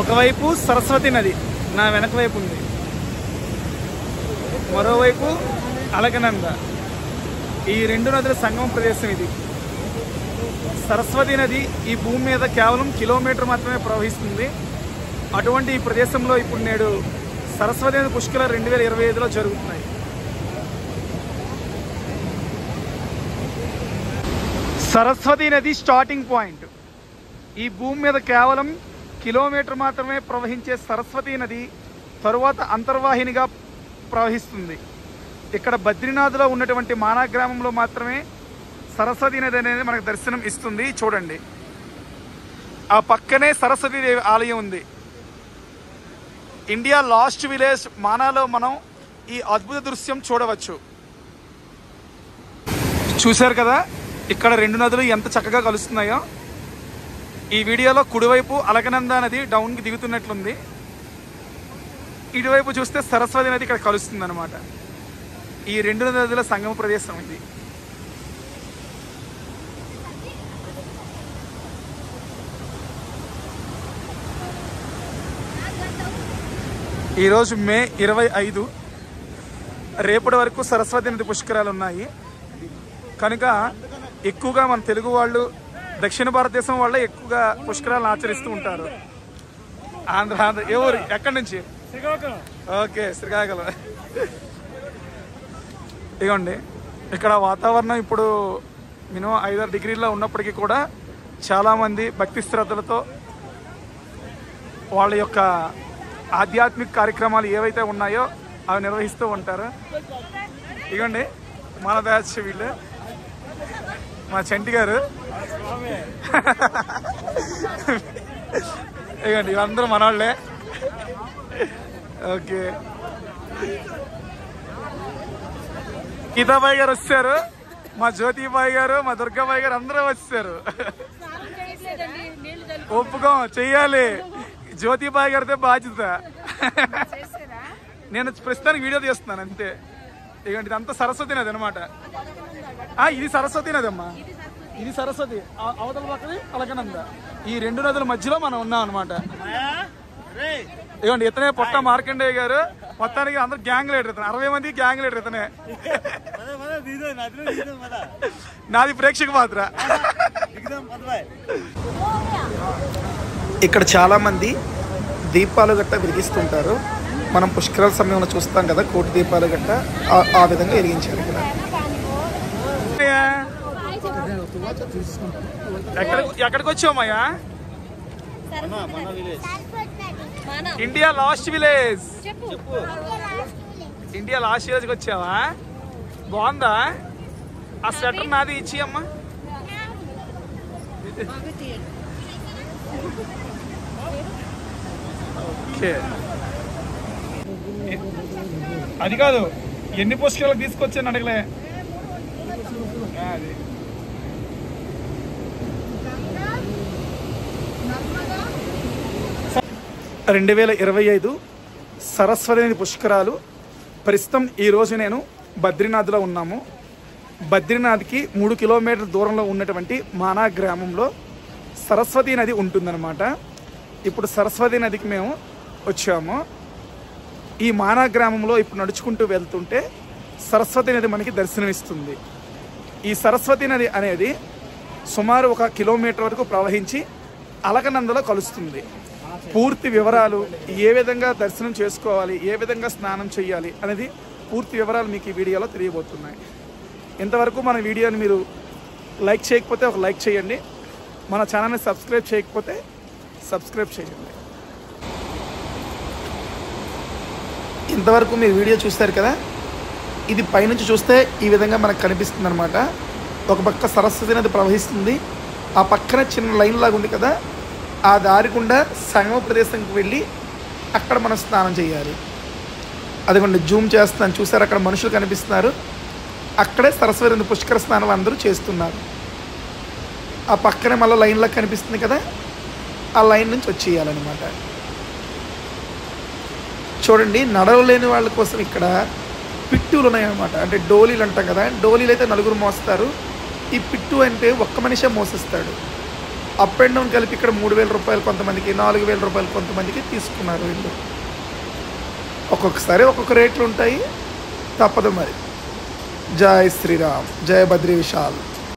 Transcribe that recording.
ఒకవైపు సరస్వతి నది నా వెనక వైపు ఉంది, మరోవైపు అలకనంద. ఈ రెండు నదుల సంగమ ప్రదేశం ఇది. సరస్వతి నది ఈ భూమి మీద కేవలం కిలోమీటర్ మాత్రమే ప్రవహిస్తుంది. అటువంటి ఈ ప్రదేశంలో ఇప్పుడు నేడు సరస్వతి నది పుష్కరాలు 2025లో జరుగుతున్నాయి. సరస్వతి నది స్టార్టింగ్ పాయింట్. ఈ భూమి మీద కేవలం కిలోమీటర్ మాత్రమే ప్రవహించే సరస్వతి నది తరువాత అంతర్వాహినిగా ప్రవహిస్తుంది. ఇక్కడ బద్రీనాథ్లో ఉన్నటువంటి మానా గ్రామంలో మాత్రమే సరస్వతి నది అనేది మనకు దర్శనం ఇస్తుంది. చూడండి, ఆ పక్కనే సరస్వతి దేవి ఆలయం ఉంది. ఇండియా లాస్ట్ విలేజ్ మానాలో మనం ఈ అద్భుత దృశ్యం చూడవచ్చు. చూశారు కదా, ఇక్కడ రెండు నదులు ఎంత చక్కగా కలుస్తున్నాయో. ఈ వీడియోలో కుడివైపు అలకనంద నది డౌన్కి దిగుతున్నట్లుంది, ఇటువైపు చూస్తే సరస్వతి నది ఇక్కడ కలుస్తుంది అనమాట. ఈ రెండు నదుల సంగమ ప్రదేశం ఇది. ఈరోజు మే 25. రేపటి వరకు సరస్వతి నది పుష్కరాలు ఉన్నాయి కనుక ఎక్కువగా మన తెలుగు వాళ్ళు, దక్షిణ భారతదేశం వాళ్ళే ఎక్కువగా పుష్కరాలను ఆచరిస్తూ ఉంటారు. ఆంధ్ర ఏ ఊరు, ఎక్కడి నుంచి? ఓకే, శ్రీకాకుళం. ఇదిగోండి, ఇక్కడ వాతావరణం ఇప్పుడు మినిమం 5-6 డిగ్రీల్లో ఉన్నప్పటికీ కూడా చాలామంది భక్తి శ్రద్ధలతో వాళ్ళ యొక్క ఆధ్యాత్మిక కార్యక్రమాలు ఏవైతే ఉన్నాయో అవి నిర్వహిస్తూ ఉంటారు. ఇదిగోండి, మన బ్యాచ్ వీళ్ళు, మా చంటి గారు. ఇదిగోండి, ఇవందరూ మనవాళ్ళే. ఓకే, గీతాబాయి గారు వచ్చారు, మా జ్యోతిబాయి గారు, మా దుర్గాబాయి గారు అందరూ వచ్చారు. ఒప్పుకోం, చెయ్యాలి. జ్యోతిబాయి గారితో బాధ్యత. నేను ప్రస్తుతానికి వీడియో తీస్తున్నాను అంతే. ఇదిగోండి, ఇదంతా సరస్వతి నది అనమాట. ఇది సరస్వతి నది అమ్మా, ఇది సరస్వతి, అవతల పక్కది అలకనంద. ఈ రెండు నదుల మధ్యలో మనం ఉన్నాం అనమాట. ఇదిగోండి, ఇతనే పొట్ట మార్కండేయ గారు. మొత్తానికి అందరు గ్యాంగ్ లీడర్ ఇతను, 60 మంది గ్యాంగ్ లీడర్ ఇతనే. నాది ప్రేక్షక పాత్ర. ఇక్కడ చాలా మంది దీపాలు గట్ట వెలిగిస్తుంటారు. మనం పుష్కరాల సమయంలో చూస్తాం కదా, కోటి దీపాలు గట్ట ఆ విధంగా వెలిగించారు ఇక్కడ. ఎక్కడికి వచ్చామయ్యా? India last village. India last విలేజ్కి వచ్చావా? బాగుందా? ఆ స్వెటర్ నాది ఇచ్చి అమ్మా. అది కాదు, ఎన్ని పుష్కరాలకు తీసుకొచ్చాను అడగలే. 2025 సరస్వతి నది పుష్కరాలు. ప్రస్తుతం ఈరోజు నేను బద్రీనాథ్లో ఉన్నాము. బద్రీనాథ్కి 3 కిలోమీటర్ల దూరంలో ఉన్నటువంటి మానా గ్రామంలో సరస్వతి నది ఉంటుందన్నమాట. ఇప్పుడు సరస్వతి నదికి మేము వచ్చాము. ఈ మానా గ్రామంలో ఇప్పుడు నడుచుకుంటూ వెళ్తుంటే సరస్వతి నది మనకి దర్శనమిస్తుంది. ఈ సరస్వతి నది అనేది సుమారు 1 కిలోమీటర్ వరకు ప్రవహించి అలకనందలో కలుస్తుంది. పూర్తి వివరాలు, ఏ విధంగా దర్శనం చేసుకోవాలి, ఏ విధంగా స్నానం చేయాలి అనేది పూర్తి వివరాలు మీకు ఈ వీడియోలో తెలియబోతున్నాయి. ఇంతవరకు మన వీడియోని మీరు లైక్ చేయకపోతే ఒక లైక్ చేయండి, మన ఛానల్ని సబ్స్క్రైబ్ చేయకపోతే సబ్స్క్రైబ్ చేయండి. ఇంతవరకు మీరు వీడియో చూస్తారు కదా, ఇది పైనుంచి చూస్తే ఈ విధంగా మనకు కనిపిస్తుంది అనమాట. ఒక పక్క సరస్వతి నది ప్రవహిస్తుంది, ఆ పక్కన చిన్న లైన్ లాగా ఉంది కదా, ఆ దారి గుండా సంగమ ప్రదేశంకి వెళ్ళి అక్కడ మనం స్నానం చేయాలి. అదిగోండి, జూమ్ చేస్తాను, చూసారు అక్కడ మనుషులు కనిపిస్తున్నారు. అక్కడే సరస్వతి నది పుష్కర స్నానం అందరూ చేస్తున్నారు. ఆ పక్కనే మళ్ళీ లైన్లా కనిపిస్తుంది కదా, ఆ లైన్ నుంచి వచ్చేయాలన్నమాట. చూడండి, నడవలేని వాళ్ళ కోసం ఇక్కడ పిట్టులు ఉన్నాయన్నమాట. అంటే డోలీలు అంటాం కదా, డోలీలు అయితే 4 మోస్తారు. ఈ పిట్టు అంటే ఒక్క మనిషే మోసిస్తాడు. అప్ అండ్ డౌన్ కలిపి ఇక్కడ 3,000 రూపాయలు కొంతమందికి, 4,000 రూపాయలు కొంతమందికి తీసుకున్నారు వీళ్ళు. ఒక్కొక్కసారి ఒక్కొక్క రేట్లు ఉంటాయి, తప్పదు మరి. జై శ్రీరామ్, జై బద్రీ విశాల్.